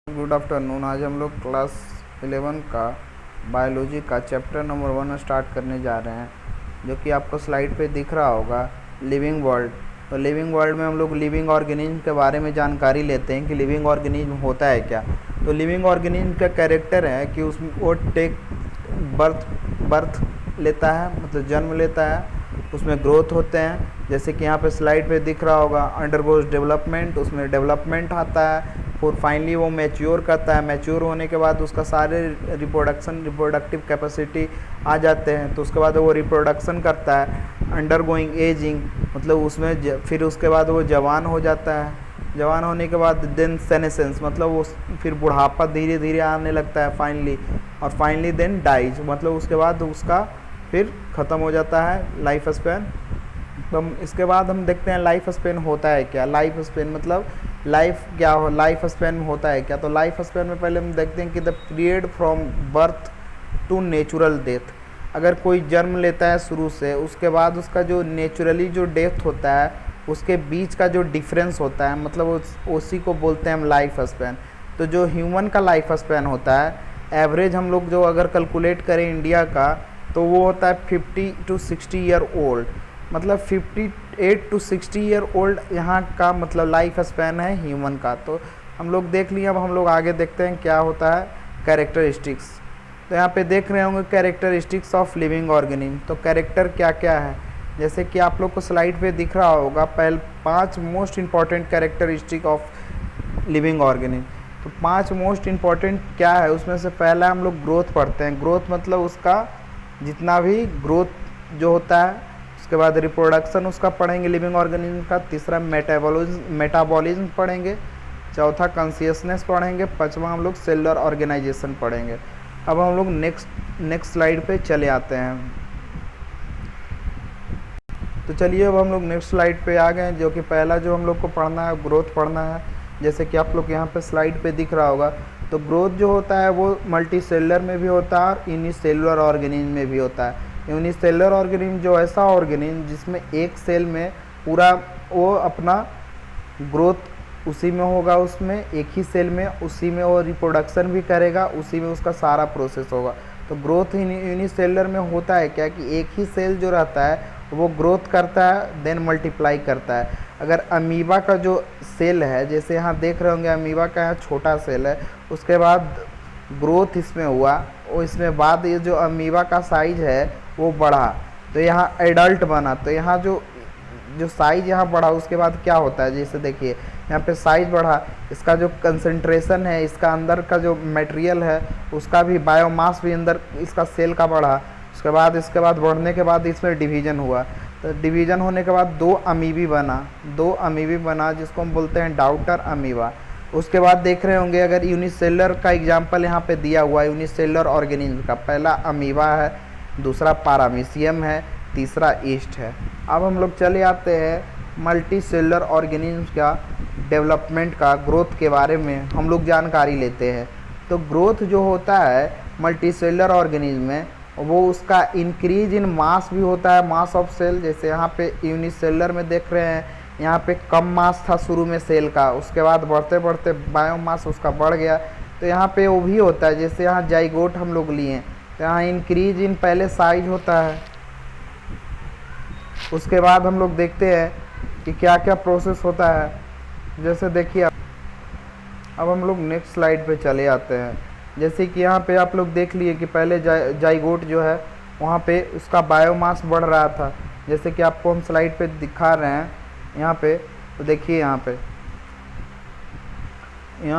Good afternoon. आज हम लोग क्लास 11 का बायोलॉजी का चैप्टर नंबर 1 स्टार्ट करने जा रहे हैं, जो कि आपको स्लाइड पे दिख रहा होगा, लिविंग वर्ल्ड। तो लिविंग वर्ल्ड में हम लोग लिविंग ऑर्गेनिज्म के बारे में जानकारी लेते हैं कि लिविंग ऑर्गेनिज्म होता है क्या। तो लिविंग ऑर्गेनिज्म का कैरेक्टर है कि उसमें वो टेक बर्थ लेता है, मतलब जन्म लेता है, उसमें ग्रोथ होते हैं, जैसे कि यहाँ पे स्लाइड पे दिख रहा होगा, अंडरगोज डेवलपमेंट, उसमें डेवलपमेंट आता है, फिर फाइनली वो मैच्योर करता है। मैच्योर होने के बाद उसका सारे रिप्रोडक्टिव कैपेसिटी आ जाते हैं, तो उसके बाद वो रिप्रोडक्शन करता है। अंडरगोइंग एजिंग, मतलब उसमें फिर उसके बाद वो जवान हो जाता है। जवान होने के बाद देन सेनेसेंस, मतलब वो फिर बुढ़ापा धीरे धीरे आने लगता है फाइनली, और फाइनली देन डाइज, मतलब उसके बाद उसका फिर ख़त्म हो जाता है लाइफ स्पैन। तो इसके बाद हम देखते हैं लाइफ स्पैन होता है क्या। लाइफ स्पैन मतलब लाइफ क्या हो, लाइफ स्पैन में होता है क्या। तो लाइफ स्पैन में पहले हम देखते हैं कि the period from birth to natural death. अगर कोई जन्म लेता है शुरू से, उसके बाद उसका जो नेचुरली जो डेथ होता है उसके बीच का जो डिफरेंस होता है, मतलब उसी को बोलते हैं हम लाइफ स्पैन। तो जो ह्यूमन का लाइफ स्पैन होता है, एवरेज हम लोग जो अगर कैलकुलेट करें इंडिया का, तो वो होता है 50 to 60 ईयर ओल्ड। मतलब 58 to 60 ईयर ओल्ड यहाँ का मतलब लाइफ स्पैन है ह्यूमन का। तो हम लोग देख लिए, अब हम लोग आगे देखते हैं क्या होता है कैरेक्टरिस्टिक्स। तो यहाँ पे देख रहे होंगे कैरेक्टरिस्टिक्स ऑफ लिविंग ऑर्गेनिज्म। तो कैरेक्टर क्या क्या है, जैसे कि आप लोग को स्लाइड पे दिख रहा होगा, पहले 5 most important characteristic of living organism. तो 5 मोस्ट इंपॉर्टेंट क्या है, उसमें से पहला हम लोग ग्रोथ पढ़ते हैं। ग्रोथ मतलब उसका जितना भी ग्रोथ जो होता है, उसके बाद रिप्रोडक्शन उसका पढ़ेंगे लिविंग ऑर्गेनिज्म का। तीसरा मेटाबॉलिज्म पढ़ेंगे। चौथा कॉन्शियसनेस पढ़ेंगे। पांचवा हम लोग सेलुलर ऑर्गेनाइजेशन पढ़ेंगे। अब हम लोग नेक्स्ट स्लाइड पे चले आते हैं। तो चलिए अब हम लोग नेक्स्ट स्लाइड पे आ गए, जो कि पहला जो हम लोग को पढ़ना है ग्रोथ पढ़ना है। जैसे कि आप लोग यहाँ पे स्लाइड पे दिख रहा होगा, तो ग्रोथ जो होता है वो मल्टी सेलुलर में भी होता है और यूनिसेलुलर ऑर्गेनिज्म में भी होता है। यूनिसेलुलर ऑर्गेनिज्म जो ऐसा ऑर्गेनिज्म जिसमें एक सेल में पूरा वो अपना ग्रोथ उसी में होगा, उसमें एक ही सेल में, उसी में वो रिप्रोडक्शन भी करेगा, उसी में उसका सारा प्रोसेस होगा। तो ग्रोथ यूनिसेलुलर में होता है क्या कि एक ही सेल जो रहता है वो ग्रोथ करता है, देन मल्टीप्लाई करता है। अगर अमीबा का जो सेल है, जैसे यहाँ देख रहे होंगे अमीबा का यहाँ छोटा सेल है, उसके बाद ग्रोथ इसमें हुआ, और इसमें बाद ये जो अमीबा का साइज है वो बढ़ा, तो यहाँ एडल्ट बना। तो यहाँ जो साइज यहाँ बढ़ा, उसके बाद क्या होता है, जैसे देखिए यहाँ पे साइज बढ़ा, इसका जो कंसंट्रेशन है, इसका अंदर का जो मटेरियल है उसका भी, बायोमास भी अंदर इसका सेल का बढ़ा। उसके बाद बढ़ने के बाद इसमें डिवीज़न हुआ। तो डिवीज़न होने के बाद दो अमीबी बना जिसको हम बोलते हैं डाउटर अमीबा। उसके बाद देख रहे होंगे, अगर यूनिसेलुलर का एग्जांपल यहाँ पे दिया हुआ है यूनिसेलुलर ऑर्गेनिज्म का, पहला अमीबा है, दूसरा पारामीशियम है, तीसरा ईस्ट है। अब हम लोग चले आते हैं मल्टी सेलुलर ऑर्गेनिज्म का डेवलपमेंट का, ग्रोथ के बारे में हम लोग जानकारी लेते हैं। तो ग्रोथ जो होता है मल्टी सेलुलर ऑर्गेनिज्म में, वो उसका इंक्रीज इन मास भी होता है, मास ऑफ सेल। जैसे यहाँ पे यूनिसेलुलर में देख रहे हैं, यहाँ पे कम मास था शुरू में सेल का, उसके बाद बढ़ते बढ़ते बायोमास उसका बढ़ गया। तो यहाँ पे वो भी होता है, जैसे यहाँ जाइगोट हम लोग लिए, तो यहाँ इंक्रीज इन पहले साइज होता है। उसके बाद हम लोग देखते हैं कि क्या क्या प्रोसेस होता है। जैसे देखिए, अब हम लोग नेक्स्ट स्लाइड पे चले आते हैं। जैसे कि यहाँ पे आप लोग देख लिए कि पहले जाइगोट जो है वहाँ पे उसका बायोमास बढ़ रहा था, जैसे कि आपको हम स्लाइड पे दिखा रहे हैं यहाँ पे। तो देखिए यहाँ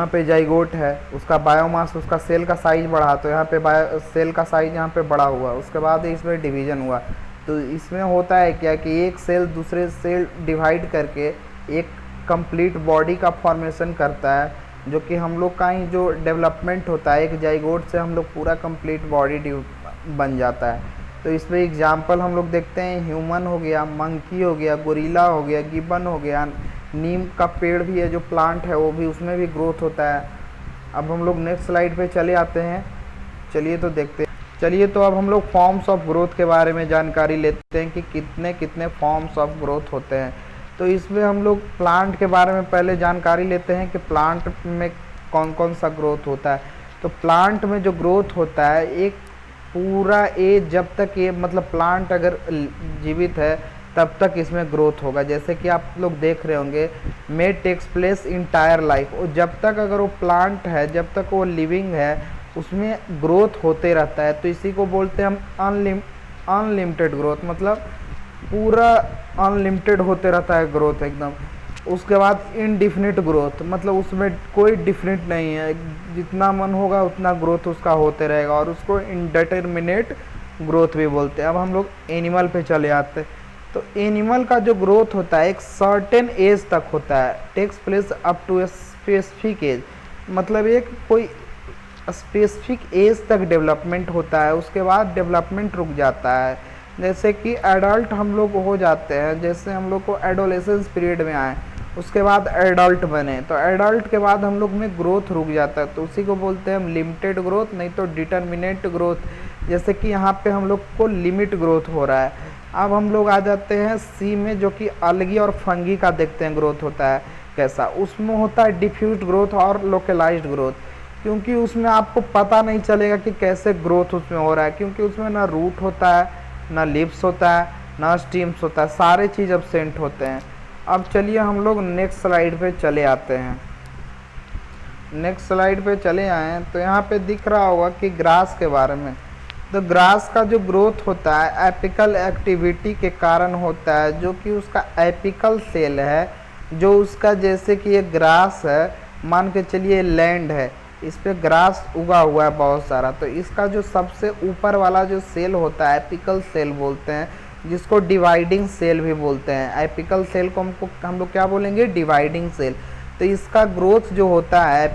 पे जाइगोट है, उसका बायोमास, उसका सेल का साइज बढ़ा, तो यहाँ पे सेल का साइज यहाँ पे बड़ा हुआ। उसके बाद इसमें डिवीज़न हुआ। तो इसमें होता है क्या कि एक सेल दूसरे सेल डिवाइड करके एक कंप्लीट बॉडी का फॉर्मेशन करता है, जो कि हम लोग का ही जो डेवलपमेंट होता है, एक जाइगोट से हम लोग पूरा कंप्लीट बॉडी बन जाता है। तो इसमें एग्जांपल हम लोग देखते हैं, ह्यूमन हो गया, मंकी हो गया, गोरिल्ला हो गया, गिब्बन हो गया, नीम का पेड़ भी है जो प्लांट है, वो भी, उसमें भी ग्रोथ होता है। अब हम लोग नेक्स्ट स्लाइड पे चले आते हैं। चलिए तो अब हम लोग फॉर्म्स ऑफ ग्रोथ के बारे में जानकारी लेते हैं कि कितने कितने फॉर्म्स ऑफ ग्रोथ होते हैं। तो इसमें हम लोग प्लांट के बारे में पहले जानकारी लेते हैं कि प्लांट में कौन कौन सा ग्रोथ होता है। तो प्लांट में जो ग्रोथ होता है एक पूरा एज, जब तक ये मतलब प्लांट अगर जीवित है तब तक इसमें ग्रोथ होगा। जैसे कि आप लोग देख रहे होंगे मे टेक्स प्लेस इंटायर लाइफ, और जब तक अगर वो प्लांट है, जब तक वो लिविंग है, उसमें ग्रोथ होते रहता है। तो इसी को बोलते हैं हम अनलिमिटेड ग्रोथ, मतलब पूरा अनलिमिटेड होते रहता है ग्रोथ एकदम। उसके बाद इनडिफिनिट ग्रोथ, मतलब उसमें कोई डिफिनिट नहीं है, जितना मन होगा उतना ग्रोथ उसका होते रहेगा, और उसको इनडिटरमिनेट ग्रोथ भी बोलते हैं। अब हम लोग एनिमल पे चले आते हैं। तो एनिमल का जो ग्रोथ होता है एक सर्टेन एज तक होता है, takes place up to a specific age, मतलब एक कोई स्पेसिफिक एज तक डेवलपमेंट होता है, उसके बाद डेवलपमेंट रुक जाता है। जैसे कि एडल्ट हम लोग हो जाते हैं, जैसे हम लोग को एडोलेसेंस पीरियड में आए, उसके बाद एडल्ट बने, तो एडल्ट के बाद हम लोग में ग्रोथ रुक जाता है, तो उसी को बोलते हैं हम लिमिटेड ग्रोथ, नहीं तो डिटरमिनेट ग्रोथ। जैसे कि यहाँ पे हम लोग को लिमिट ग्रोथ हो रहा है। अब हम लोग आ जाते हैं सी में, जो कि अलगी और फंगी का देखते हैं ग्रोथ होता है कैसा। उसमें होता है डिफ्यूज ग्रोथ और लोकलाइज्ड ग्रोथ, क्योंकि उसमें आपको पता नहीं चलेगा कि कैसे ग्रोथ उसमें हो रहा है, क्योंकि उसमें ना रूट होता है, ना लिप्स होता है, ना स्टीम्स होता है, सारे चीज़ एब्सेंट होते हैं। अब चलिए हम लोग नेक्स्ट स्लाइड पे चले आते हैं। नेक्स्ट स्लाइड पे चले आए तो यहाँ पे दिख रहा होगा कि ग्रास के बारे में। तो ग्रास का जो ग्रोथ होता है एपिकल एक्टिविटी के कारण होता है, जो कि उसका एपिकल सेल है, जो उसका, जैसे कि ये ग्रास है, मान के चलिए लैंड है, इस पे ग्रास उगा हुआ है बहुत सारा, तो इसका जो सबसे ऊपर वाला जो सेल होता है एपिकल सेल बोलते हैं, जिसको डिवाइडिंग सेल भी बोलते हैं। एपिकल सेल को हम लोग क्या बोलेंगे, डिवाइडिंग सेल। तो इसका ग्रोथ जो होता है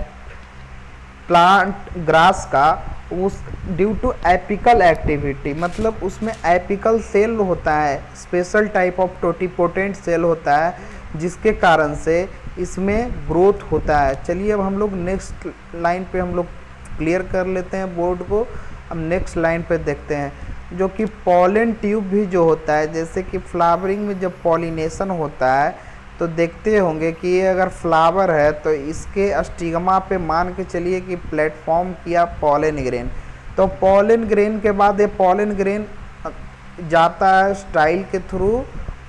प्लांट ग्रास का, उस ड्यू टू एपिकल एक्टिविटी, मतलब उसमें एपिकल सेल होता है, special type of totipotent cell होता है, जिसके कारण से इसमें ग्रोथ होता है। चलिए अब हम लोग नेक्स्ट लाइन पे हम लोग क्लियर कर लेते हैं बोर्ड को। अब नेक्स्ट लाइन पे देखते हैं, जो कि पॉलन ट्यूब भी जो होता है, जैसे कि फ्लावरिंग में जब पॉलिनेशन होता है तो देखते होंगे कि ये अगर फ्लावर है तो इसके स्टिग्मा पे मान के चलिए कि प्लेटफॉर्म किया पॉलन ग्रेन, तो पॉलन ग्रेन के बाद ये पॉलन ग्रेन जाता है स्टाइल के थ्रू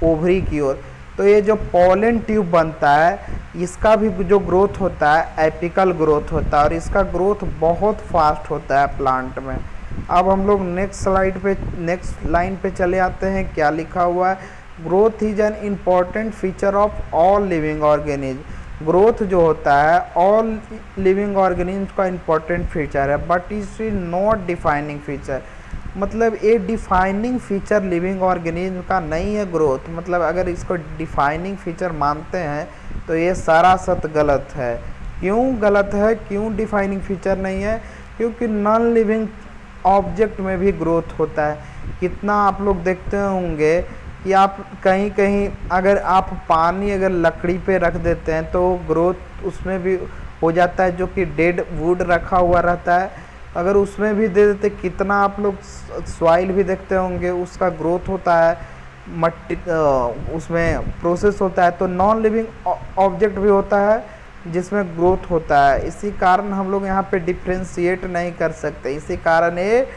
ओवरी की ओर। तो ये जो पॉलन ट्यूब बनता है इसका भी जो ग्रोथ होता है एपिकल ग्रोथ होता है, और इसका ग्रोथ बहुत फास्ट होता है प्लांट में। अब हम लोग नेक्स्ट स्लाइड पे, नेक्स्ट लाइन पे चले आते हैं। क्या लिखा हुआ है, growth is an important feature of all living organism. Growth जो होता है ऑल लिविंग ऑर्गेनिज्म का इम्पॉर्टेंट फीचर है, but it is not defining feature, मतलब ये डिफाइनिंग फीचर लिविंग ऑर्गेनिज्म का नहीं है ग्रोथ। मतलब अगर इसको डिफाइनिंग फीचर मानते हैं तो ये सरासत गलत है। क्यों गलत है, क्यों डिफाइनिंग फीचर नहीं है, क्योंकि नॉन लिविंग ऑब्जेक्ट में भी ग्रोथ होता है। कितना आप लोग देखते होंगे कि आप कहीं कहीं अगर आप पानी अगर लकड़ी पे रख देते हैं तो ग्रोथ उसमें भी हो जाता है, जो कि डेड वुड रखा हुआ रहता है, अगर उसमें भी दे देते, कितना आप लोग सॉइल भी देखते होंगे उसका ग्रोथ होता है, मट्टी उसमें प्रोसेस होता है। तो नॉन लिविंग ऑब्जेक्ट भी होता है जिसमें ग्रोथ होता है। इसी कारण हम लोग यहाँ पे डिफ्रेंशिएट नहीं कर सकते, इसी कारण ये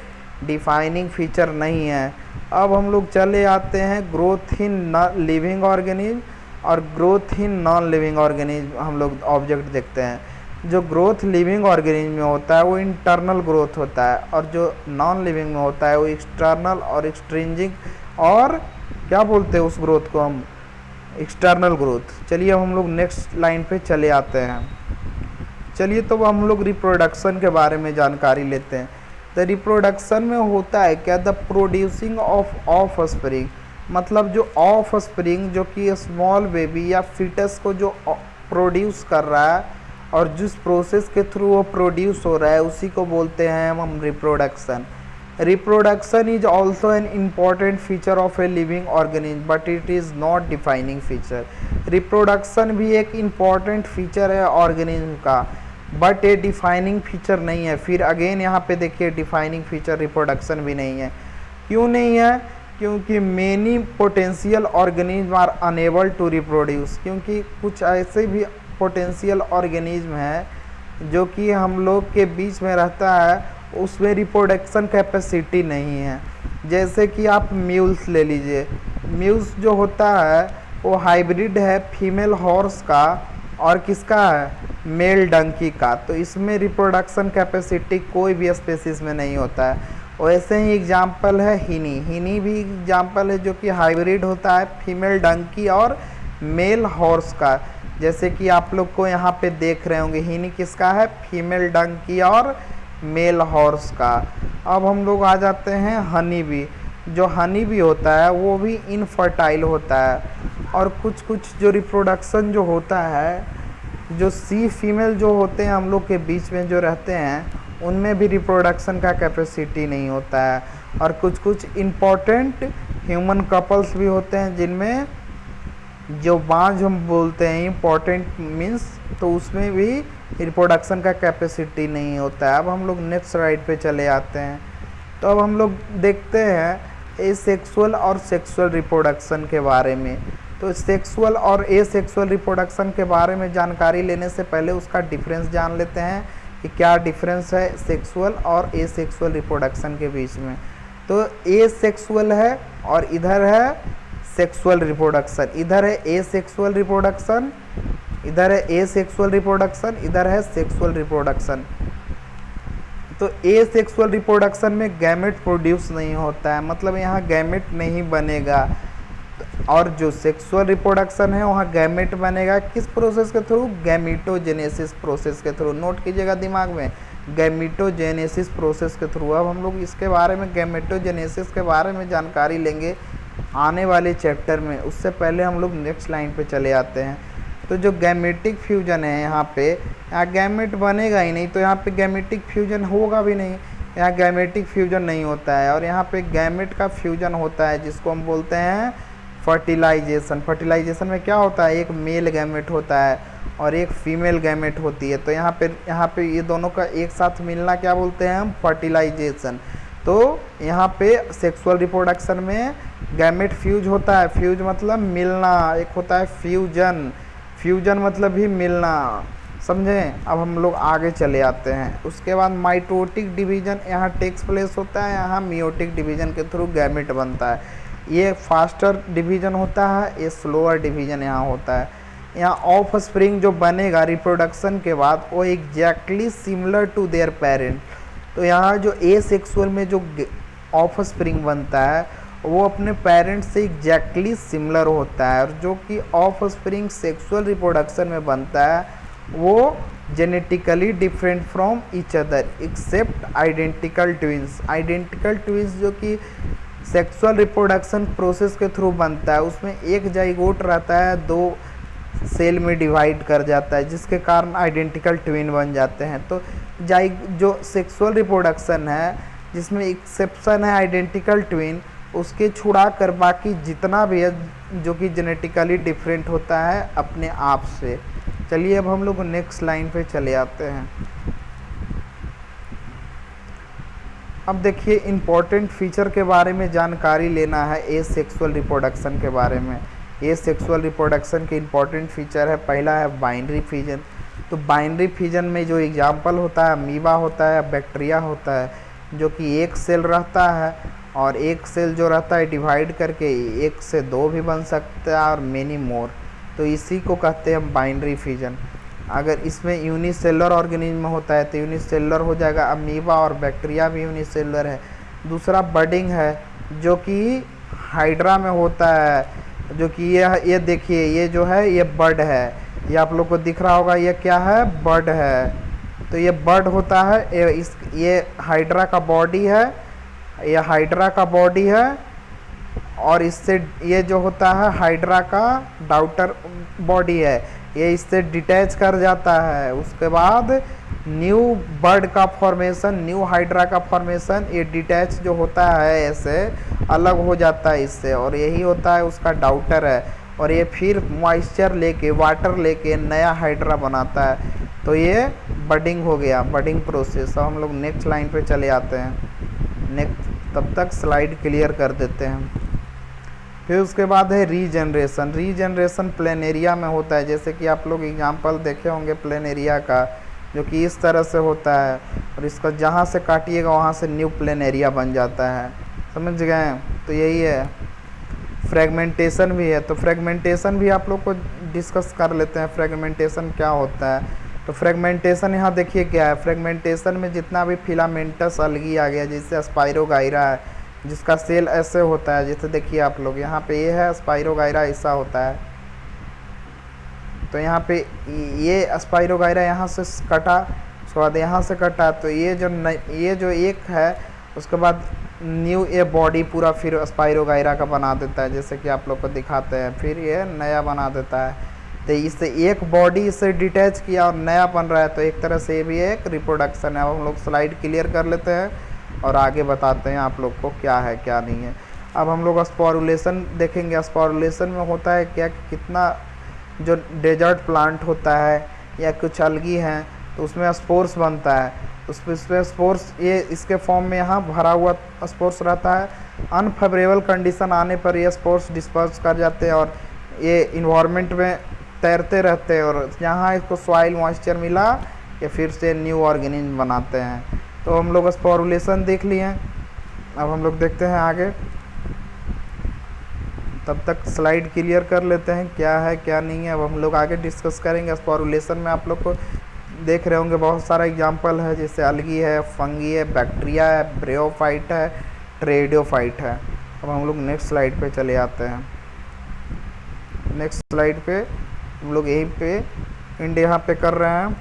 डिफाइनिंग फीचर नहीं है। अब हम लोग चले आते हैं ग्रोथ इन लिविंग ऑर्गेनिज्म और growth in non living organism. हम लोग ऑब्जेक्ट देखते हैं, जो ग्रोथ लिविंग ऑर्गेनिज्म में होता है वो इंटरनल ग्रोथ होता है, और जो नॉन लिविंग में होता है वो एक्सटर्नल और एक्सट्रिंजिक, और क्या बोलते हैं उस ग्रोथ को हम, एक्सटर्नल ग्रोथ। चलिए अब हम लोग नेक्स्ट लाइन पे चले आते हैं। चलिए तो हम लोग रिप्रोडक्शन के बारे में जानकारी लेते हैं। तो रिप्रोडक्शन में होता है क्या, द प्रोड्यूसिंग ऑफ स्प्रिंग, मतलब जो ऑफ स्प्रिंग जो कि स्मॉल बेबी या फीटस को जो प्रोड्यूस कर रहा है और जिस प्रोसेस के थ्रू वो प्रोड्यूस हो रहा है उसी को बोलते हैं हम reproduction. Reproduction is also an important feature of a living organism but it is not defining feature. Reproduction भी एक इम्पॉर्टेंट फीचर है ऑर्गेनिज्म का, बट ये डिफाइनिंग फीचर नहीं है। फिर अगेन यहाँ पे देखिए डिफाइनिंग फीचर रिप्रोडक्शन भी नहीं है। क्यों नहीं है, क्योंकि many potential organism are unable to reproduce, क्योंकि कुछ ऐसे भी पोटेंशियल ऑर्गेनिज्म हैं जो कि हम लोग के बीच में रहता है उसमें रिप्रोडक्शन कैपेसिटी नहीं है। जैसे कि आप म्यूल्स ले लीजिए, म्यूल्स जो होता है वो हाइब्रिड है फीमेल हॉर्स का और किसका है, मेल डंकी का। तो इसमें रिप्रोडक्शन कैपेसिटी कोई भी स्पेसिस में नहीं होता है। वैसे ही एग्जाम्पल है हिनी, हिनी भी एग्जाम्पल है जो कि हाइब्रिड होता है फीमेल डंकी और मेल हॉर्स का। जैसे कि आप लोग को यहाँ पे देख रहे होंगे हिनी किसका है, फीमेल डंकी और मेल हॉर्स का। अब हम लोग आ जाते हैं हनी बी। जो हनी बी होता है वो भी इनफर्टाइल होता है, और कुछ कुछ जो रिप्रोडक्शन जो होता है, जो सी फीमेल जो होते हैं हम लोग के बीच में जो रहते हैं उनमें भी रिप्रोडक्शन का कैपेसिटी नहीं होता है। और कुछ कुछ इम्पॉर्टेंट ह्यूमन कपल्स भी होते हैं जिनमें जो बांझ हम बोलते हैं इम्पॉर्टेंट मीन्स, तो उसमें भी रिप्रोडक्शन का कैपेसिटी नहीं होता है। अब हम लोग नेक्स्ट स्लाइड पे चले आते हैं। तो अब हम लोग देखते हैं एसेक्सुअल और सेक्सुअल रिप्रोडक्शन के बारे में। तो सेक्सुअल और एसेक्सुअल रिप्रोडक्शन के बारे में जानकारी लेने से पहले उसका डिफरेंस जान लेते हैं कि क्या डिफरेंस है सेक्सुअल और एसेक्सुअल रिप्रोडक्शन के बीच में। तो एसेक्सुअल है और इधर है सेक्सुअल रिप्रोडक्शन, इधर है एसेक्सुअल रिप्रोडक्शन, इधर है एसेक्सुअल रिप्रोडक्शन, इधर है सेक्सुअल रिप्रोडक्शन। तो एसेक्सुअल रिप्रोडक्शन में गैमेट प्रोड्यूस नहीं होता है, मतलब यहाँ गैमेट नहीं बनेगा। और जो सेक्सुअल रिप्रोडक्शन है वहाँ गैमेट बनेगा किस प्रोसेस के थ्रू, गैमेटोजेनेसिस प्रोसेस के थ्रू। नोट कीजिएगा दिमाग में, गैमेटोजेनेसिस प्रोसेस के थ्रू। अब हम लोग इसके बारे में गैमेटोजेनेसिस के बारे में जानकारी लेंगे आने वाले चैप्टर में। उससे पहले हम लोग नेक्स्ट लाइन पे चले आते हैं। तो जो गैमेटिक फ्यूजन है यहाँ गैमेट बनेगा ही नहीं, तो यहाँ पे गैमेटिक फ्यूजन होगा भी नहीं, यहाँ गैमेटिक फ्यूजन नहीं होता है। और यहाँ पे गैमेट का फ्यूजन होता है जिसको हम बोलते हैं फर्टिलाइजेशन। फर्टिलाइजेशन में क्या होता है, एक मेल गैमेट होता है और एक फीमेल गैमेट होती है। तो यहाँ पे ये दोनों का एक साथ मिलना क्या बोलते हैं हम, फर्टिलाइजेशन। तो यहाँ पे सेक्सुअल रिप्रोडक्शन में गैमेट फ्यूज होता है, फ्यूज मतलब मिलना, एक होता है फ्यूजन, फ्यूजन मतलब भी मिलना, समझें। अब हम लोग आगे चले आते हैं। उसके बाद माइटोटिक डिवीजन यहाँ टेक्स प्लेस होता है, यहाँ मियोटिक डिवीजन के थ्रू गैमेट बनता है। ये फास्टर डिवीजन होता है, ये स्लोअर डिवीजन यहाँ होता है। यहाँ ऑफ स्प्रिंग जो बनेगा रिप्रोडक्शन के बाद वो exactly similar to their parent. तो यहाँ जो एसेक्सुअल में जो ऑफ स्प्रिंग बनता है वो अपने पेरेंट से एग्जैक्टली सिमिलर होता है, और जो कि ऑफ स्प्रिंग सेक्सुअल रिप्रोडक्शन में बनता है वो genetically different from each other except identical twins. Identical twins जो कि सेक्सुअल रिप्रोडक्शन प्रोसेस के थ्रू बनता है, उसमें एक जाइगोट रहता है, दो सेल में डिवाइड कर जाता है, जिसके कारण आइडेंटिकल ट्विन बन जाते हैं। तो जो सेक्सुअल रिप्रोडक्शन है जिसमें एक्सेप्शन है आइडेंटिकल ट्विन, उसके छुड़ा कर बाकी जितना भी है जो कि जेनेटिकली डिफरेंट होता है अपने आप से। चलिए अब हम लोग नेक्स्ट लाइन पे चले आते हैं। अब देखिए इम्पॉर्टेंट फीचर के बारे में जानकारी लेना है एसेक्सुअल रिप्रोडक्शन के बारे में। एसेक्सुअल रिप्रोडक्शन के इम्पॉर्टेंट फीचर है, पहला है बाइनरी फिजन। तो बाइनरी फिजन में जो एग्जाम्पल होता है अमीबा होता है, बैक्टीरिया होता है, जो कि एक सेल रहता है और एक सेल जो रहता है डिवाइड करके एक से दो भी बन सकता है और मेनी मोर। तो इसी को कहते हैं बाइनरी फिजन। अगर इसमें यूनिसेलुलर ऑर्गेनिज्म होता है तो यूनिसेलुलर हो जाएगा, अमीबा और बैक्टीरिया भी यूनिसेलुलर है। दूसरा बडिंग है जो कि हाइड्रा में होता है, जो कि ये देखिए ये जो है ये बड है, ये आप लोग को दिख रहा होगा, ये क्या है, बड है। तो ये बड होता है, ये हाइड्रा का बॉडी है, ये हाइड्रा का बॉडी है, और इससे ये जो होता है हाइड्रा का डाउटर बॉडी है, ये इससे डिटैच कर जाता है। उसके बाद न्यू बर्ड का फॉर्मेशन, न्यू हाइड्रा का फॉर्मेशन, ये डिटैच जो होता है ऐसे अलग हो जाता है इससे, और यही होता है उसका डाउटर है। और ये फिर मॉइस्चर लेके वाटर लेके नया हाइड्रा बनाता है। तो ये बडिंग हो गया, बडिंग प्रोसेस। अब हम लोग नेक्स्ट लाइन पे चले आते हैं। नेक्स्ट तब तक स्लाइड क्लियर कर देते हैं। फिर उसके बाद है रीजनरेशन। रीजनरेशन प्लेनेरिया में होता है, जैसे कि आप लोग एग्जांपल देखे होंगे प्लेनेरिया का, जो कि इस तरह से होता है, और इसका जहाँ से काटिएगा वहाँ से न्यू प्लेन एरिया बन जाता है। समझ गए? तो यही है। फ्रेगमेंटेशन भी है, तो फ्रेगमेंटेशन भी आप लोग को डिस्कस कर लेते हैं, फ्रेगमेंटेशन क्या होता है। तो फ्रेगमेंटेशन यहाँ देखिए क्या है। फ्रेगमेंटेशन में जितना भी फिलामेंटस अलगी आ गया, जैसे स्पाइरोगाइरा है जिसका सेल ऐसे होता है, जैसे देखिए आप लोग यहाँ पे ये है स्पाइरोगाइरा ऐसा होता है। तो यहाँ पे ये स्पाइरोगाइरा यहाँ से कटा, उसके बाद यहाँ से कटा, तो ये जो एक है उसके बाद न्यू ये बॉडी पूरा फिर स्पाइरोगाइरा का बना देता है, जैसे कि आप लोग को दिखाते हैं, फिर ये नया बना देता है। तो इससे एक बॉडी इससे डिटैच किया और नया बन रहा है, तो एक तरह से ये भी एक रिप्रोडक्शन है। अब हम लोग स्लाइड क्लियर कर लेते हैं और आगे बताते हैं आप लोग को क्या है क्या नहीं है। अब हम लोग स्पोरुलेशन देखेंगे। स्पोरुलेशन में होता है क्या कि कितना जो डेजर्ट प्लांट होता है या कुछ अलगी हैं तो उसमें स्पोर्स बनता है, उसमें स्पोर्स ये इसके फॉर्म में यहाँ भरा हुआ स्पोर्स रहता है। अनफेवरेबल कंडीशन आने पर ये स्पोर्स डिस्पर्स कर जाते हैं और ये इन्वायरमेंट में तैरते रहते हैं, और जहाँ इसको सॉइल मॉइस्चर मिला ये फिर से न्यू ऑर्गेनिज्म बनाते हैं। तो हम लोग स्पोरुलेशन देख लिए हैं। अब हम लोग देखते हैं आगे, तब तक स्लाइड क्लियर कर लेते हैं क्या है क्या नहीं है। अब हम लोग आगे डिस्कस करेंगे। स्पोरुलेशन में आप लोग को देख रहे होंगे बहुत सारा एग्जांपल है, जैसे अलगी है, फंगी है, बैक्टीरिया है, ब्रेयोफाइट है, ट्रेडियोफाइट है। अब हम लोग नेक्स्ट स्लाइड पे चले आते हैं। नेक्स्ट स्लाइड पे हम लोग यहीं पे एंड यहाँ पे कर रहे हैं।